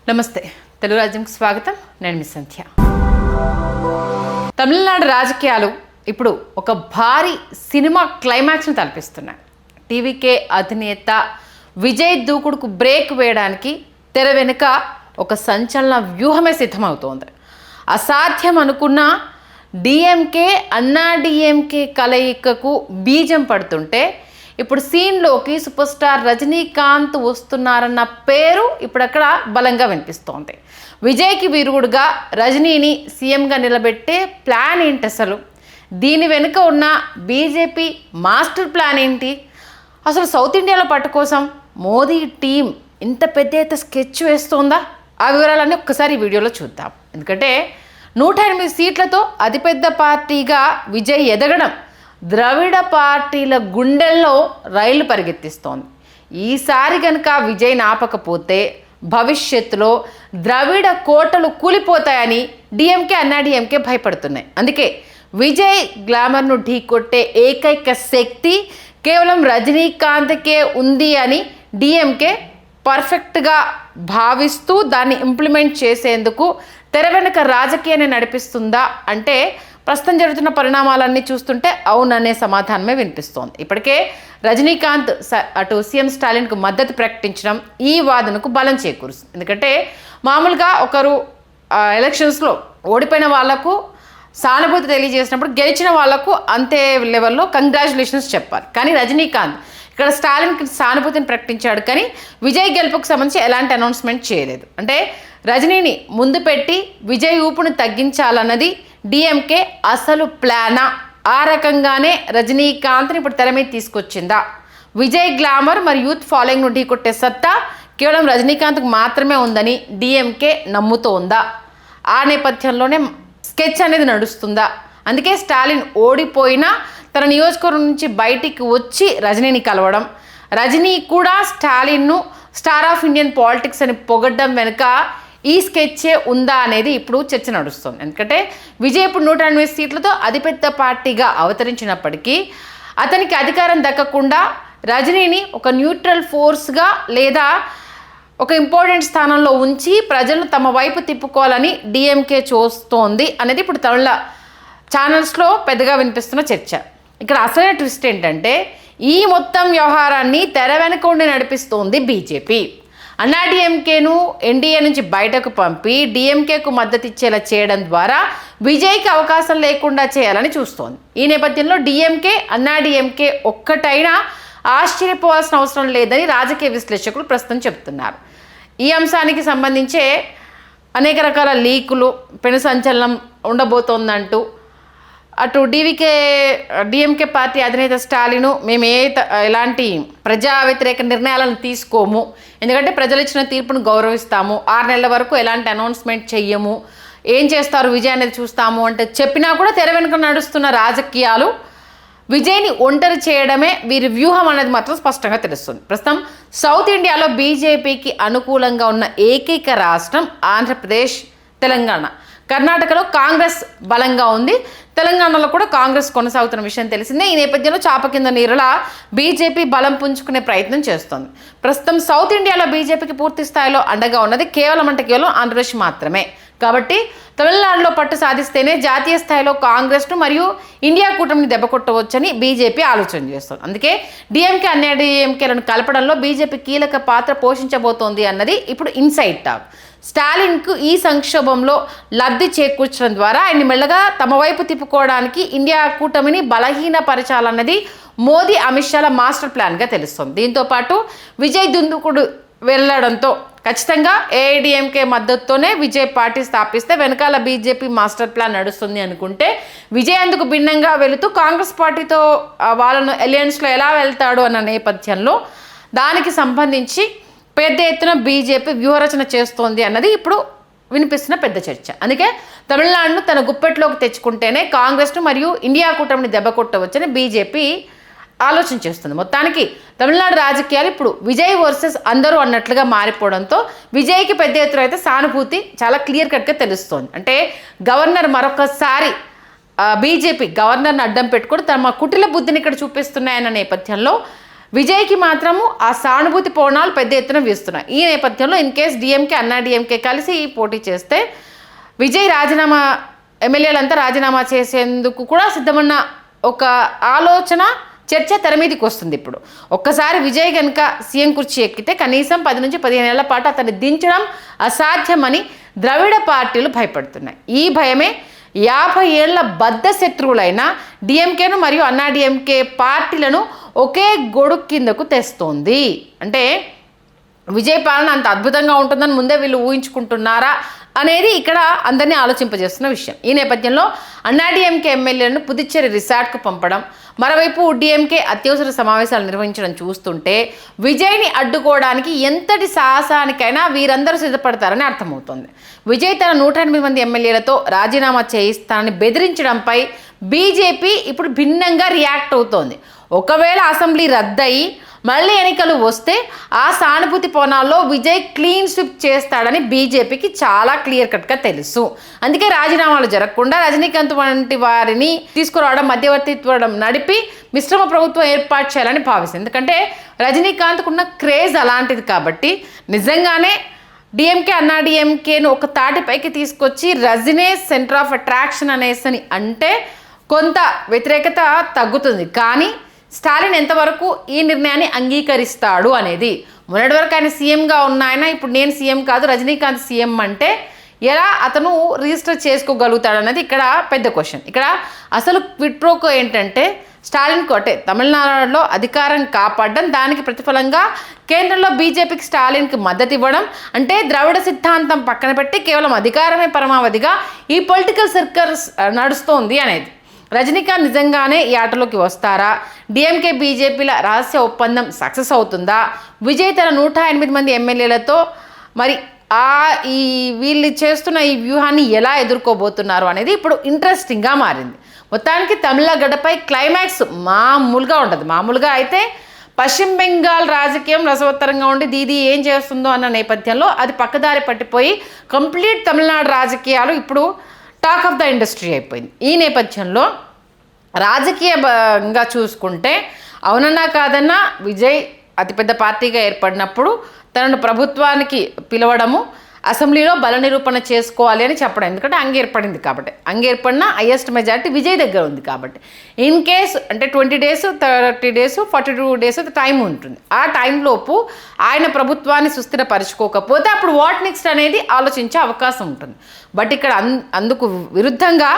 నమస్తే, తెలుగు రాజ్యంకి స్వాగతం. నేను మీ సంధ్య. తమిళనాడు రాజకీయాలు ఇప్పుడు ఒక భారీ సినిమా క్లైమాక్స్ని తలపిస్తున్నాయి. టీవీకే అధినేత విజయ్ దూకుడుకు బ్రేక్ వేయడానికి తెర వెనుక ఒక సంచలన వ్యూహమే సిద్ధమవుతోంది. అసాధ్యం అనుకున్న డిఎంకే అన్నా డిఎంకే కలయికకు బీజం పడుతుంటే ఇప్పుడు సీన్లోకి సూపర్ స్టార్ రజనీకాంత్ వస్తున్నారన్న పేరు ఇప్పుడక్కడ బలంగా వినిపిస్తోంది. విజయ్కి విరుగుడుగా రజనీని సీఎంగా నిలబెట్టే ప్లాన్ ఏంటి అసలు? దీని వెనుక ఉన్న బీజేపీ మాస్టర్ ప్లాన్ ఏంటి? అసలు సౌత్ ఇండియాలో పట్టు కోసం మోదీ టీం ఇంత పెద్ద ఎత్తున స్కెచ్ వేస్తోందా? ఆ వివరాలన్నీ ఒక్కసారి ఈ వీడియోలో చూద్దాం. ఎందుకంటే 108 సీట్లతో అతిపెద్ద పార్టీగా విజయ్ ఎదగడం ద్రవిడ పార్టీల గుండెల్లో రైళ్లు పరిగెత్తిస్తోంది. ఈసారి కనుక విజయ్ ఆపకపోతే భవిష్యత్తులో ద్రవిడ కోటలు కూలిపోతాయని డిఎంకే అన్నా డిఎంకే భయపడుతున్నాయి. అందుకే విజయ్ గ్లామర్ను ఢీకొట్టే ఏకైక శక్తి కేవలం రజనీకాంత్కే ఉంది అని డిఎంకే పర్ఫెక్ట్గా భావిస్తూ దాన్ని ఇంప్లిమెంట్ చేసేందుకు తెర వెనుక రాజకీయాన్ని నడిపిస్తుందా అంటే ప్రస్తుతం జరుగుతున్న పరిణామాలన్నీ చూస్తుంటే అవుననే సమాధానమే వినిపిస్తోంది. ఇప్పటికే రజనీకాంత్ అటు సీఎం స్టాలిన్కు మద్దతు ప్రకటించడం ఈ వాదనకు బలం చేకూరుస్తుంది. ఎందుకంటే మామూలుగా ఒకరు ఎలక్షన్స్లో ఓడిపోయిన వాళ్లకు సానుభూతి తెలియజేసినప్పుడు గెలిచిన వాళ్లకు అంతే లెవెల్లో కంగ్రాచులేషన్స్ చెప్పాలి. కానీ రజనీకాంత్ ఇక్కడ స్టాలిన్కి సానుభూతిని ప్రకటించాడు, కానీ విజయ్ గెలుపుకు సంబంధించి ఎలాంటి అనౌన్స్మెంట్ చేయలేదు. అంటే రజనీని ముందు పెట్టి విజయ్ ఊపును తగ్గించాలన్నది డిఎంకే అసలు ప్లానా? ఆ రకంగానే రజనీకాంత్ని ఇప్పుడు తెర మీద తీసుకొచ్చిందా? విజయ్ గ్లామర్ మరి యూత్ ఫాలోయింగ్ను ఢీకొట్టే సత్తా కేవలం రజనీకాంత్కు మాత్రమే ఉందని డిఎంకే నమ్ముతోందా? ఆ నేపథ్యంలోనే స్కెచ్ అనేది నడుస్తుందా? అందుకే స్టాలిన్ ఓడిపోయినా తన నియోజకవర్గం నుంచి బయటికి వచ్చి రజనీని కలవడం, రజనీ కూడా స్టాలిన్ను స్టార్ ఆఫ్ ఇండియన్ పాలిటిక్స్ అని పొగడ్డం వెనుక ఈ స్కెచ్చే ఉందా అనేది ఇప్పుడు చర్చ నడుస్తుంది. ఎందుకంటే విజయ్ ఇప్పుడు 108 సీట్లతో అతిపెద్ద పార్టీగా అవతరించినప్పటికీ అతనికి అధికారం దక్కకుండా రజనీని ఒక న్యూట్రల్ ఫోర్స్గా లేదా ఒక ఇంపార్టెంట్ స్థానంలో ఉంచి ప్రజలను తమ వైపు తిప్పుకోవాలని డిఎంకే చూస్తోంది అనేది ఇప్పుడు తమిళ ఛానల్స్లో పెద్దగా వినిపిస్తున్న చర్చ. ఇక్కడ అసలైన ట్విస్ట్ ఏంటంటే ఈ మొత్తం వ్యవహారాన్ని తెర వెనుక ఉండి నడిపిస్తోంది బీజేపీ. అన్నా డిఎంకేను ఎన్డీఏ నుంచి బయటకు పంపి డిఎంకేకు మద్దతు ఇచ్చేలా చేయడం ద్వారా విజయ్కి అవకాశం లేకుండా చేయాలని చూస్తోంది. ఈ నేపథ్యంలో డిఎంకే అన్నా డిఎంకే ఒక్కటైనా ఆశ్చర్యపోవాల్సిన అవసరం లేదని రాజకీయ విశ్లేషకులు ప్రస్తుతం చెబుతున్నారు. ఈ అంశానికి సంబంధించే అనేక రకాల లీకులు పెను సంచలనం ఉండబోతోందంటూ అటు డిఎంకే పార్టీ అధినేత స్టాలిన్ మేము ఎలాంటి ప్రజా వ్యతిరేక నిర్ణయాలను తీసుకోము, ఎందుకంటే ప్రజలు ఇచ్చిన తీర్పును గౌరవిస్తాము, 6 నెలల వరకు ఎలాంటి అనౌన్స్మెంట్ చెయ్యము, ఏం చేస్తారు విజయ్ అనేది చూస్తాము అంటే చెప్పినా కూడా తెర వెనుక నడుస్తున్న రాజకీయాలు విజయ్ని ఒంటరి చేయడమే వీరి వ్యూహం అనేది మాత్రం స్పష్టంగా తెలుస్తుంది. ప్రస్తుతం సౌత్ ఇండియాలో బీజేపీకి అనుకూలంగా ఉన్న ఏకైక రాష్ట్రం ఆంధ్రప్రదేశ్, తెలంగాణ. కర్ణాటకలో కాంగ్రెస్ బలంగా ఉంది, తెలంగాణలో కూడా కాంగ్రెస్ కొనసాగుతున్న విషయం తెలిసిందే. ఈ నేపథ్యంలో చాప కింద నీరులా బీజేపీ బలం పుంజుకునే ప్రయత్నం చేస్తోంది. ప్రస్తుతం సౌత్ ఇండియాలో బీజేపీకి పూర్తి స్థాయిలో అండగా ఉన్నది కేవలం ఆంధ్రప్రదేశ్ మాత్రమే. కాబట్టి తమిళనాడులో పట్టు సాధిస్తేనే జాతీయ స్థాయిలో కాంగ్రెస్ను మరియు ఇండియా కూటమిని దెబ్బకొట్టవచ్చని బీజేపీ ఆలోచన చేస్తుంది. అందుకే డిఎంకే అన్నా డిఎంకేలను కలపడంలో బీజేపీ కీలక పాత్ర పోషించబోతోంది అన్నది ఇప్పుడు ఇన్సైడ్ టాక్. స్టాలిన్కు ఈ సంక్షోభంలో లబ్ధి చేకూర్చడం ద్వారా ఆయన్ని మెల్లగా తమ వైపు తిప్పుకోవడానికి ఇండియా కూటమిని బలహీనపరచాలన్నది మోదీ అమిత్ షాల మాస్టర్ ప్లాన్గా తెలుస్తుంది. దీంతోపాటు విజయ్ దుందుకుడు వెళ్ళడంతో ఖచ్చితంగా ఏఐడిఎంకే మద్దతుతోనే విజయ్ పార్టీ స్థాపిస్తే వెనకాల బీజేపీ మాస్టర్ ప్లాన్ నడుస్తుంది అనుకుంటే విజయ్ అందుకు భిన్నంగా వెళుతూ కాంగ్రెస్ పార్టీతో వాళ్ళను అలయన్స్లో ఎలా వెళ్తాడు అన్న నేపథ్యంలో దానికి సంబంధించి పెద్ద ఎత్తున బీజేపీ వ్యూహరచన చేస్తోంది అన్నది ఇప్పుడు వినిపిస్తున్న పెద్ద చర్చ. అందుకే తమిళనాడును తన గుప్పెట్లోకి తెచ్చుకుంటేనే కాంగ్రెస్ను మరియు ఇండియా కూటమిని దెబ్బకొట్టవచ్చని బీజేపీ ఆలోచన చేస్తుంది. మొత్తానికి తమిళనాడు రాజకీయాలు ఇప్పుడు విజయ్ వర్సెస్ అందరూ అన్నట్లుగా మారిపోవడంతో విజయ్కి పెద్ద ఎత్తున అయితే సానుభూతి చాలా క్లియర్ కట్గా తెలుస్తోంది. అంటే గవర్నర్ మరొకసారి బీజేపీ గవర్నర్ని అడ్డం పెట్టుకొని తమ కుటిల బుద్ధిని ఇక్కడ చూపిస్తున్నాయన్న నేపథ్యంలో విజయ్కి మాత్రము ఆ సానుభూతి పవనాలు పెద్ద ఎత్తున వీస్తున్నాయి. ఈ నేపథ్యంలో ఇన్ కేస్ డిఎంకే అన్నా డిఎంకే కలిసి పోటీ చేస్తే విజయ్ ఎమ్మెల్యేలంతా రాజీనామా చేసేందుకు కూడా సిద్ధమన్న ఒక ఆలోచన చర్చ తెర మీదకి వస్తుంది. ఇప్పుడు ఒక్కసారి విజయ్ కనుక సీఎం కుర్చీ ఎక్కితే కనీసం 10 నుంచి 15 ఏళ్ల పాటు అతన్ని దించడం అసాధ్యమని ద్రవిడ పార్టీలు భయపడుతున్నాయి. ఈ భయమే 50 ఏళ్ల బద్ధ శత్రువులైన డిఎంకేను మరియు అన్నా డిఎంకే పార్టీలను ఒకే గొడుగు కిందకు తెస్తోంది. అంటే విజయ్ పాలన అంత అద్భుతంగా ఉంటుందని ముందే వీళ్ళు ఊహించుకుంటున్నారా అనేది ఇక్కడ అందరినీ ఆలోచింపజేస్తున్న విషయం. ఈ నేపథ్యంలో అన్నా డిఎంకే ఎమ్మెల్యేలను పుదుచ్చేరి రిసార్ట్కు పంపడం, మరోవైపు డిఎంకే అత్యవసర సమావేశాలు నిర్వహించడం చూస్తుంటే విజయ్ని అడ్డుకోవడానికి ఎంతటి సాహసానికైనా వీరందరూ సిద్ధపడతారని అర్థమవుతోంది. విజయ్ తన 108 మంది ఎమ్మెల్యేలతో రాజీనామా చేయిస్తానని బెదిరించడంపై బీజేపీ ఇప్పుడు భిన్నంగా రియాక్ట్ అవుతోంది. ఒకవేళ అసెంబ్లీ రద్దయి మళ్ళీ ఎన్నికలు వస్తే ఆ సానుభూతి కోణాల్లో విజయ్ క్లీన్ స్విప్ చేస్తాడని బీజేపీకి చాలా క్లియర్ కట్గా తెలుసు. అందుకే రాజీనామాలు జరగకుండా రజనీకాంత్ వంటి వారిని తీసుకురావడం, మధ్యవర్తిత్వం నడిపి మిశ్రమ ప్రభుత్వం ఏర్పాటు చేయాలని భావిస్తుంది. ఎందుకంటే రజనీకాంత్కు ఉన్న క్రేజ్ అలాంటిది కాబట్టి నిజంగానే డిఎంకే అన్నా డిఎంకేను ఒక తాటిపైకి తీసుకొచ్చి రజనీ సెంటర్ ఆఫ్ అట్రాక్షన్ అనేసని అంటే కొంత వ్యతిరేకత తగ్గుతుంది. కానీ స్టాలిన్ ఎంతవరకు ఈ నిర్ణయాన్ని అంగీకరిస్తాడు అనేది, మొన్నటి వరకు ఆయన సీఎంగా ఉన్న ఆయన ఇప్పుడు నేను సీఎం కాదు రజనీకాంత్ సీఎం అంటే ఎలా అతను రిజిస్టర్ చేసుకోగలుగుతాడు అన్నది ఇక్కడ పెద్ద క్వశ్చన్. ఇక్కడ అసలు క్విడ్ ప్రోకో ఏంటంటే స్టాలిన్ కోటే తమిళనాడులో అధికారం కాపాడడం, దానికి ప్రతిఫలంగా కేంద్రంలో బీజేపీకి స్టాలిన్కి మద్దతు ఇవ్వడం, అంటే ద్రవిడ సిద్ధాంతం పక్కన పెట్టి కేవలం అధికారమే పరమావధిగా ఈ పొలిటికల్ సర్కస్ నడుస్తోంది అనేది. రజనీకాంత్ నిజంగానే ఈ ఆటలోకి వస్తారా? డిఎంకే బీజేపీల రహస్య ఒప్పందం సక్సెస్ అవుతుందా? విజయ్ తన 108 మంది ఎమ్మెల్యేలతో మరి వీళ్ళు చేస్తున్న ఈ వ్యూహాన్ని ఎలా ఎదుర్కోబోతున్నారు అనేది ఇప్పుడు ఇంట్రెస్టింగ్గా మారింది. మొత్తానికి తమిళ గడ్డపై క్లైమాక్స్ మామూలుగా ఉండదు. మామూలుగా అయితే పశ్చిమ బెంగాల్ రాజకీయం రసవత్తరంగా ఉండి దీది ఏం చేస్తుందో అన్న నేపథ్యంలో అది పక్కదారి పట్టిపోయి కంప్లీట్ తమిళనాడు రాజకీయాలు ఇప్పుడు టాక్ ఆఫ్ ద ఇండస్ట్రీ అయిపోయింది. ఈ నేపథ్యంలో రాజకీయంగా చూసుకుంటే అవునన్నా కాదన్నా విజయ్ అతిపెద్ద పార్టీగా ఏర్పడినప్పుడు తనను ప్రభుత్వానికి పిలవడము, అసెంబ్లీలో బల నిరూపణ చేసుకోవాలి అని చెప్పడం. ఎందుకంటే అంగేర్పడింది కాబట్టి, అంగేర్పడిన హైయెస్ట్ మెజారిటీ విజయ్ దగ్గర ఉంది కాబట్టి ఇన్ కేస్ అంటే 20 డేస్ 30 డేస్ 42 డేస్ టైం ఉంటుంది. ఆ టైంలోపు ఆయన ప్రభుత్వాన్ని సుస్థిరపరచుకోకపోతే అప్పుడు వాట్ నెక్స్ట్ అనేది ఆలోచించే అవకాశం ఉంటుంది. బట్ ఇక్కడ అందుకు విరుద్ధంగా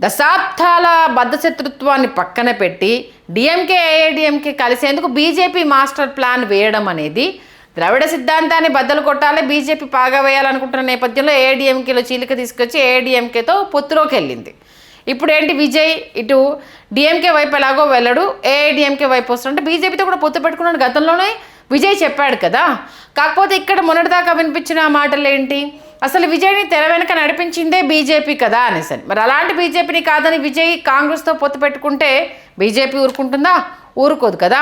దశాబ్దాల బద్ధశత్రుత్వాన్ని పక్కన పెట్టి డిఎంకే ఏఐడిఎంకే కలిసేందుకు బీజేపీ మాస్టర్ ప్లాన్ వేయడం అనేది ద్రవిడ సిద్ధాంతాన్ని బద్దలు కొట్టాలి, బీజేపీ పాగా వేయాలనుకుంటున్న నేపథ్యంలో ఏఐడిఎంకేలో చీలిక తీసుకొచ్చి ఏఐడిఎంకేతో పొత్తులోకి వెళ్ళింది. ఇప్పుడు ఏంటి విజయ్ ఇటు డిఎంకే వైపు ఎలాగో వెళ్ళడు, ఏఐడిఎంకే వైపు వస్తుంటే బీజేపీతో కూడా పొత్తు పెట్టుకున్నాడు గతంలోనే విజయ్ చెప్పాడు కదా. కాకపోతే ఇక్కడ మొన్నటిదాకా వినిపించిన మాటలు ఏంటి, అసలు విజయ్ని తెర వెనక నడిపించిందే బీజేపీ కదా అనేసరి. మరి అలాంటి బీజేపీని కాదని విజయ్ కాంగ్రెస్తో పొత్తు పెట్టుకుంటే బీజేపీ ఊరుకుంటుందా? ఊరుకోదు కదా.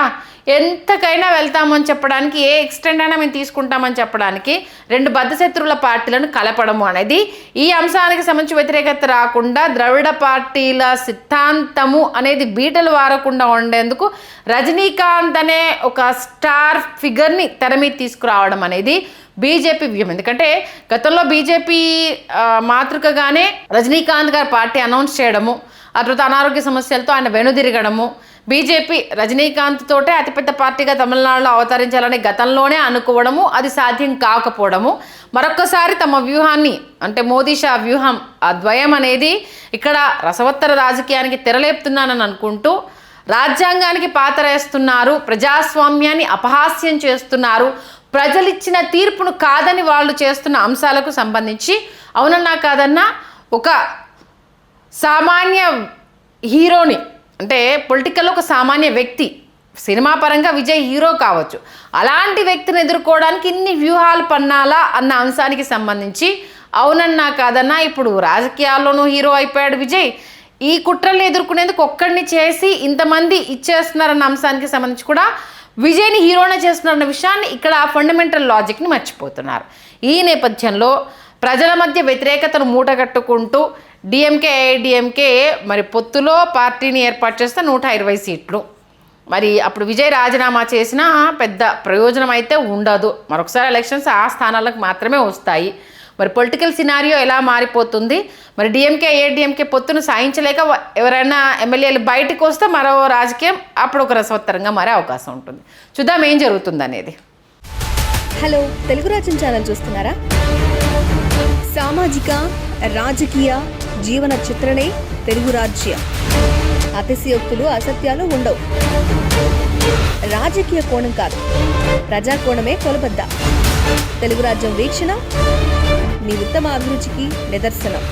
ఎంతకైనా వెళ్తామని చెప్పడానికి, ఏ ఎక్స్టెండ్ అయినా మేము తీసుకుంటామని చెప్పడానికి రెండు బద్ధశత్రువుల పార్టీలను కలపడము అనేది ఈ అంశానికి సంబంధించి వ్యతిరేకత రాకుండా ద్రవిడ పార్టీల సిద్ధాంతము అనేది బీటలు వారకుండా ఉండేందుకు రజనీకాంత్ అనే ఒక స్టార్ ఫిగర్ని తెర మీద తీసుకురావడం అనేది బీజేపీ వ్యూహం. ఎందుకంటే గతంలో బీజేపీ మాతృకగానే రజనీకాంత్ గారి పార్టీ అనౌన్స్ చేయడము, ఆ తర్వాత అనారోగ్య సమస్యలతో ఆయన వెనుదిరగడము, బీజేపీ రజనీకాంత్ తోటే అతిపెద్ద పార్టీగా తమిళనాడులో అవతరించాలని గతంలోనే అనుకోవడము, అది సాధ్యం కాకపోవడము, మరొక్కసారి తమ వ్యూహాన్ని అంటే మోదీ షా వ్యూహం ఆ ద్వయం అనేది ఇక్కడ రసవత్తర రాజకీయానికి తెరలేపుతున్నానని అనుకుంటూ రాజ్యాంగానికి పాతరేస్తున్నారు, ప్రజాస్వామ్యాన్ని అపహాస్యం చేస్తున్నారు, ప్రజలిచ్చిన తీర్పును కాదని వాళ్ళు చేస్తున్న అంశాలకు సంబంధించి అవునన్నా కాదన్నా ఒక సామాన్య హీరోని అంటే పొలిటికల్లో ఒక సామాన్య వ్యక్తి, సినిమా పరంగా విజయ్ హీరో కావచ్చు, అలాంటి వ్యక్తిని ఎదుర్కోవడానికి ఇన్ని వ్యూహాలు పన్నాలా అన్న అంశానికి సంబంధించి అవునన్నా కాదన్నా ఇప్పుడు రాజకీయాల్లోనూ హీరో అయిపోయాడు విజయ్. ఈ కుట్రల్ని ఎదుర్కొనేందుకు ఒక్కడిని చేసి ఇంతమంది ఇచ్చేస్తున్నారన్న అంశానికి సంబంధించి కూడా విజయ్ని హీరోనే చేస్తున్నారన్న విషయాన్ని ఇక్కడ ఫండమెంటల్ లాజిక్ని మర్చిపోతున్నారు. ఈ నేపథ్యంలో ప్రజల మధ్య వ్యతిరేకతను మూటగట్టుకుంటూ డిఎంకే ఏఐడిఎంకే మరి పొత్తులో పార్టీని ఏర్పాటు చేస్తే 120 సీట్లు, మరి అప్పుడు విజయ్ రాజీనామా చేసినా పెద్ద ప్రయోజనం అయితే ఉండదు. మరొకసారి ఎలక్షన్స్ ఆ స్థానాలకు మాత్రమే వస్తాయి. మరి పొలిటికల్ సినారియో ఎలా మారిపోతుంది, మరి డిఎంకే ఏడీఎంకే పొత్తును సాధించలేక ఎవరైనా ఎమ్మెల్యేలు బయటకు వస్తే మరో రాజకీయం అప్పుడు ఒక రసవత్తరంగా మారే అవకాశం ఉంటుంది. చూద్దాం ఏం జరుగుతుంది అనేది. హలో, తెలుగు రాజ్యం ఛానల్ చూస్తున్నారా? సామాజిక రాజకీయ జీవన చిత్రణే తెలుగు రాజ్యం. అతిశయోక్తులు అసత్యాలు ఉండవు. రాజకీయ కోణం కాదు, ప్రజా కోణమే కొలబద్ద. తెలుగు రాజ్యం వీక్షణ మీ ఉత్తమ అభిరుచికి నిదర్శనం.